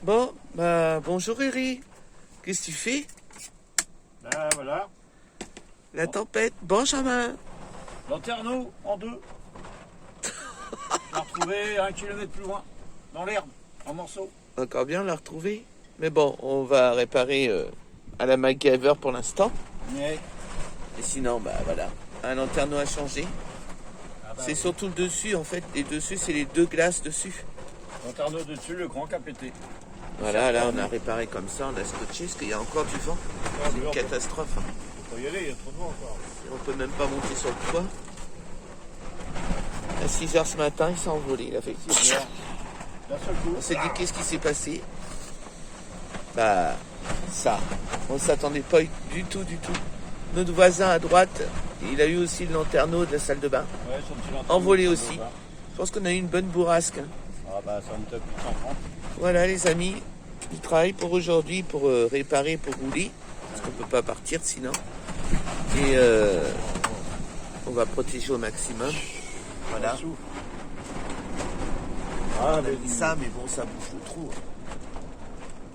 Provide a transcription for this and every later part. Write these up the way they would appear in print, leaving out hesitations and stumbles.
Bon, bah bonjour Eri. Qu'est-ce que tu fais? Ben voilà, La tempête. Benjamin. lanterneau en deux. Je l'ai retrouvé 1 kilomètre plus loin, dans l'herbe, en morceaux. Encore bien, on l'a retrouvé. Mais bon, on va réparer à la MacGyver pour l'instant. Mais, Et sinon, bah voilà. Un lanterneau à changer. C'est oui. surtout le dessus en fait. Les dessus, c'est les deux glaces dessus. Lanterneau dessus, le grand qui a pété. Voilà, là on a réparé comme ça, on a scotché parce qu'il y a encore du vent. C'est une catastrophe. Hein. Faut pas y aller, il y a trop de vent encore. On peut même pas monter sur le toit. À 6h ce matin, il s'est envolé. Il a fait. D'un seul coup. On s'est dit qu'est-ce qui s'est passé? Bah ça. On s'attendait pas du tout. Notre voisin à droite, il a eu aussi le lanterneau de la salle de bain. Ouais, son petit lanterneau. Envolé aussi. Je pense qu'on a eu une bonne bourrasque. Hein. Ah bah ça me tape plus de 130. Voilà les amis, il travaille pour aujourd'hui, pour réparer, pour rouler. Parce qu'on peut pas partir sinon. Et on va protéger au maximum. Voilà. Ah, On a mis ça, mais bon, ça bouffe le trou.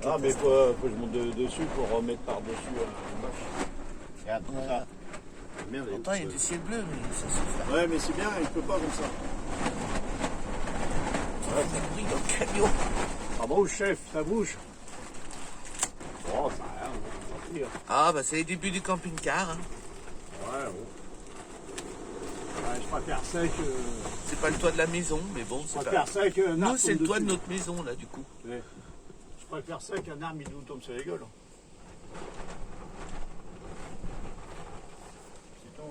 Ah, mais faut que je monte dessus pour remettre par-dessus le moche. Regarde, Voilà. ça. Merde, Pourtant, il y a du ciel bleu, mais ça souffle. Ouais, mais c'est bien, il peut pas comme ça. Ouais, ça brille dans le camion. Ça bouge, chef, ça bouge. Oh, ça a rien, on va sortir. Ah, bah c'est les débuts du camping-car. Hein. Ouais, bon. Ouais, je préfère ça que. C'est pas le toit de la maison, mais bon, Je c'est pas... préfère ça qu'un arbre. Nous, c'est le tombe toit de dessus. notre maison, là, du coup. Ouais. Je préfère ça qu'un arbre il nous tombe sur les gueules. C'est tout.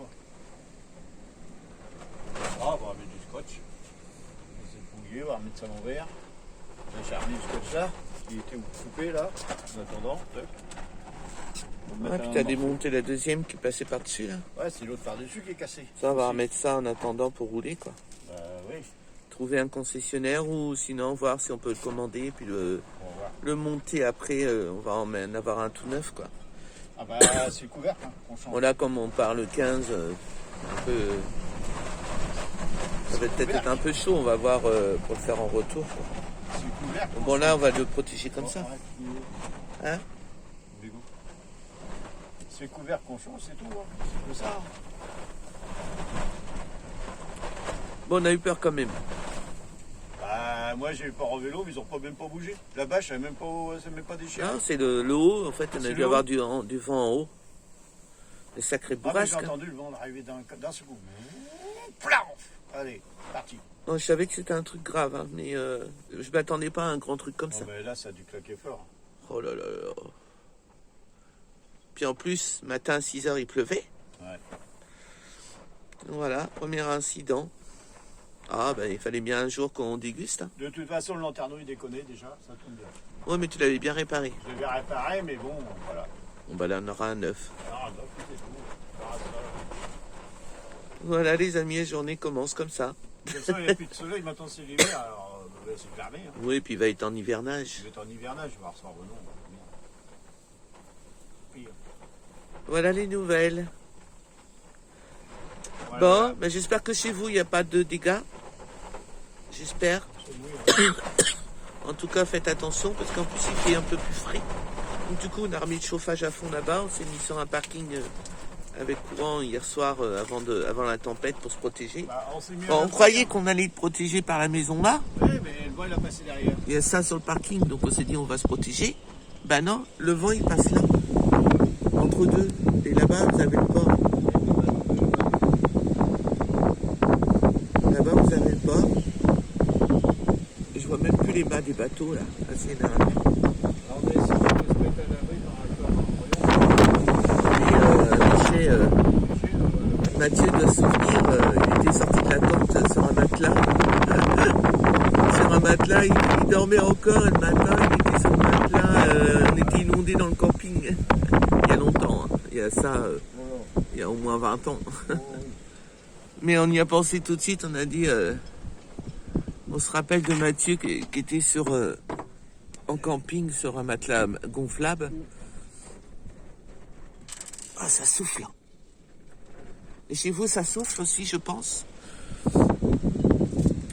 Ah, on va mettre du scotch. C'est pouillé, on va remettre ça à l'envers. J'ai remis le scotch là. Il était coupé là. En attendant, tac. On va Ouais, mettre puis un t'as morceau. démonté la deuxième qui passait par-dessus, là. Ouais, c'est l'autre par-dessus qui est cassé. Ça, on va Aussi. remettre ça en attendant pour rouler, quoi. Bah oui, Trouver un concessionnaire ou sinon voir si on peut le commander, puis le on va voir. monter après, on va en avoir un tout neuf, quoi. Ah bah c'est le couvercle hein, qu'on change. Voilà, comme on part le 15, un peu... Ça va peut-être être un peu chaud, on va voir pour le faire en retour, quoi. C'est le couvercle. Bon, là, on va le protéger comme ça. Hein? C'est le couvercle qu'on change, c'est tout. Hein. C'est que ça. Hein. Bon, on a eu peur quand même. Bah, moi j'ai eu peur en vélo, mais ils ont même pas bougé. La bâche, elle n'est même pas déchirée. Non, c'est le haut, en fait, on a C'est dû le avoir haut. du vent en haut. Des sacrés Ah, mais j'ai bourrasques. Hein. entendu le vent arriver d'un seul coup. Plaf. Allez, parti. Non, je savais que c'était un truc grave, hein, mais je m'attendais pas à un grand truc comme Oh, ça. bah, là, ça a dû claquer fort. Oh là là là. Puis en plus, matin à 6h, il pleuvait. Ouais. Voilà, premier incident. Ah, ben il fallait bien un jour qu'on déguste. Hein. De toute façon, le lanterneau il déconnait déjà, ça tombe bien. Ouais, mais tu l'avais bien réparé. Je l'avais réparé, mais bon, voilà. Bon, bah là, on aura un neuf. Ah, bah, c'est tout. On verra ça. Voilà, les amis, la journée commence comme ça. De toute façon, il n'y a plus de soleil, maintenant c'est l'hiver, alors c'est fermé. Hein. Oui, puis il va être en hivernage. Je vais être en hivernage, je vais recevoir le nom. Pire. Voilà les nouvelles. Voilà, Bon, voilà. ben, j'espère que chez vous, il n'y a pas de dégâts. J'espère. C'est mouillé, hein. En tout cas, faites attention parce qu'en plus, il fait un peu plus frais. Donc, du coup, on a remis le chauffage à fond là-bas. On s'est mis sur un parking avec courant hier soir avant la tempête pour se protéger. Bah, on s'est mis à Bon, on la croyait fenêtre. qu'on allait être protégé par la maison là. Oui, mais le vent il a passé derrière. Il y a ça sur le parking, donc on s'est dit on va se protéger. Ben non, le vent il passe là, entre deux. Et là-bas, vous avez le port. Là-bas, vous avez le port. Et je vois même plus les mâts des bateaux là. Ah, c'est énorme. Alors, on a essayé de se mettre à l'abri dans Et Mathieu doit se souvenir, il était sorti de la tente sur un matelas. Sur un matelas, il dormait encore et le matin, il était sur le matelas. On était inondé dans le camping. Il y a longtemps, hein. Il y a ça, il y a au moins 20 ans. Mais on y a pensé tout de suite, on a dit, on se rappelle de Mathieu qui était en camping sur un matelas gonflable. Ah, ça souffle. Et chez vous, ça souffle aussi, je pense. Oh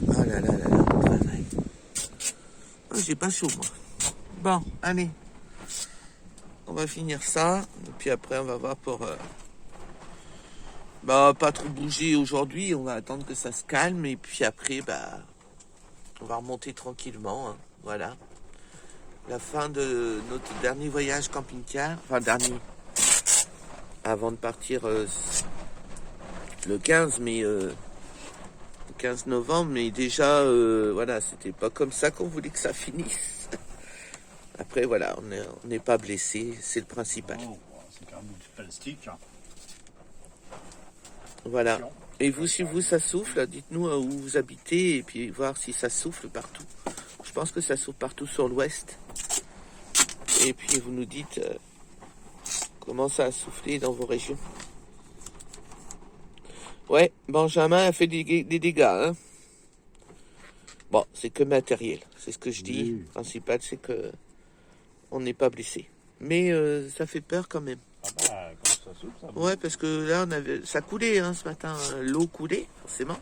là là là là, travail. Ah, j'ai pas chaud, moi. Bon, allez. On va finir ça. Et puis après, on va voir pour... pas trop bouger aujourd'hui. On va attendre que ça se calme. Et puis après, on va remonter tranquillement. Hein. Voilà. La fin de notre dernier voyage camping-car. Enfin, dernier. Avant de partir le 15, mais... le 15 novembre. Mais déjà, voilà, c'était pas comme ça qu'on voulait que ça finisse. Après, voilà, on n'est pas blessé, c'est le principal. Oh, c'est quand même du plastique. Hein. Voilà. Et vous, si vous, ça souffle, dites-nous où vous habitez et puis voir si ça souffle partout. Je pense que ça souffle partout sur l'ouest. Et puis vous nous dites comment ça a soufflé dans vos régions. Ouais, Benjamin a fait des dégâts. Hein. Bon, c'est que matériel, c'est ce que je dis. Oui. Le principal, c'est que on n'est pas blessé. Mais ça fait peur quand même. Ah bah, quand ça souffle, ça Ouais, parce que là, ça coulait hein, ce matin. L'eau coulait, forcément.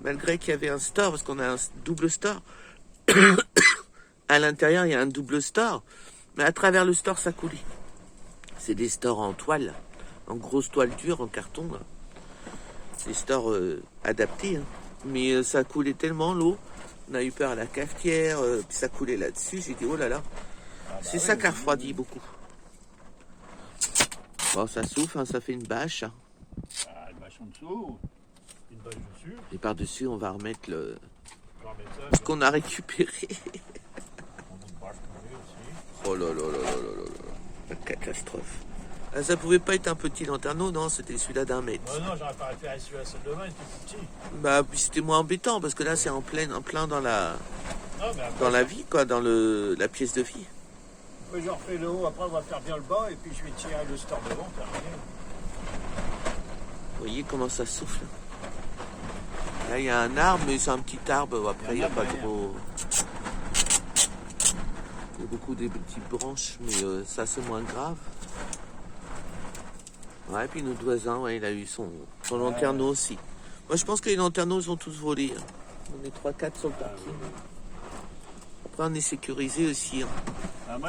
Malgré qu'il y avait un store, parce qu'on a un double store. À l'intérieur, il y a un double store. Mais à travers le store, ça coulait. C'est des stores en toile. En grosse toile dure, en carton. Là. Des stores adaptés. Hein. Mais ça coulait tellement, l'eau. On a eu peur à la cafetière. Puis ça coulait là-dessus. J'ai dit, oh là là. C'est ça qui a refroidi beaucoup. Bon, ça souffle, hein, ça fait une bâche. Hein. Ah, une bâche en dessous, une bâche dessus. Et par-dessus, on va remettre Je vais remettre ça, ce qu'on a récupéré. un bout de bâche collée aussi. Oh là là là là là là là. La catastrophe. Ah, ça pouvait pas être un petit lanterneau, non, c'était celui-là d'1 mètre. Non, j'aurais pas référé celui-là, celle de 20, il était plus petit. Puis c'était moins embêtant, parce que là, c'est en plein dans la, Non, mais après, dans la vie, quoi, dans la pièce de vie. après, je refais le haut, après on va faire bien le bas, et puis je vais tirer le store devant, terminé. Vous voyez comment ça souffle. Là, il y a un arbre, mais c'est un petit arbre. Après, il n'y a pas trop... Il y a beaucoup de petites branches, mais ça, c'est moins grave. Ouais, puis notre voisin, ouais, il a eu son lanterneau aussi. Moi, je pense que les lanterneaux, ils ont tous volé. Hein. On est 3-4 sur le parking. Après, on est sécurisé aussi. Hein.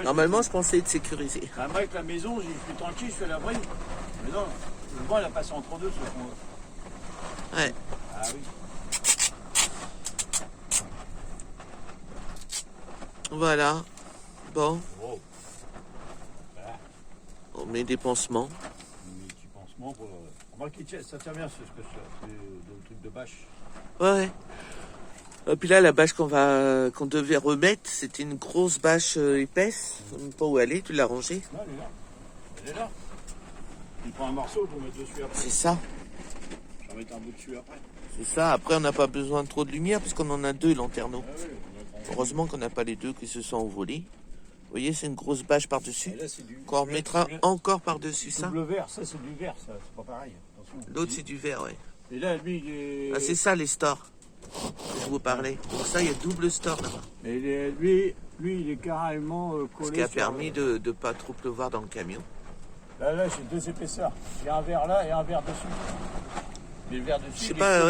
Normalement, je pensais être sécurisé. Moi, avec la maison, je suis tranquille, je fais l'abri. Mais non, le vent, il a passé entre deux, ce fond. Ouais. Ah oui. Voilà. Bon, Oh. Voilà. on met des pansements. Mais petit pansement pour... Remarque, ça tient bien, c'est ce que c'est le truc de bâche. Ouais. Et puis là, la bâche qu'on devait remettre, c'était une grosse bâche épaisse. Je ne sais pas où elle est, tu l'as rangée. Non, elle est là. Elle est là. Tu prends un morceau pour mettre dessus après. C'est ça. Je vais mettre un bout dessus après. C'est ça. Après, on n'a pas besoin de trop de lumière, puisqu'on en a 2 lanterneaux. Ah oui, on va prendre... Heureusement qu'on n'a pas les 2 qui se sont envolés. Vous voyez, c'est une grosse bâche par-dessus. Et là, c'est du... Qu'on remettra encore par-dessus ça. Double vert, ça c'est du vert, ça, c'est pas pareil. Attention. L'autre, c'est du vert, ouais. Et là, lui, il est... Ah, c'est ça, les stores que je vous parlais. Donc ça, il y a double store là-bas. Et lui, il est carrément collé. Ce qui a sur permis de ne pas trop pleuvoir dans le camion. Là, j'ai 2 épaisseurs. J'ai un vert là et un vert dessus. Mais le vert dessus, Je sais il est pas,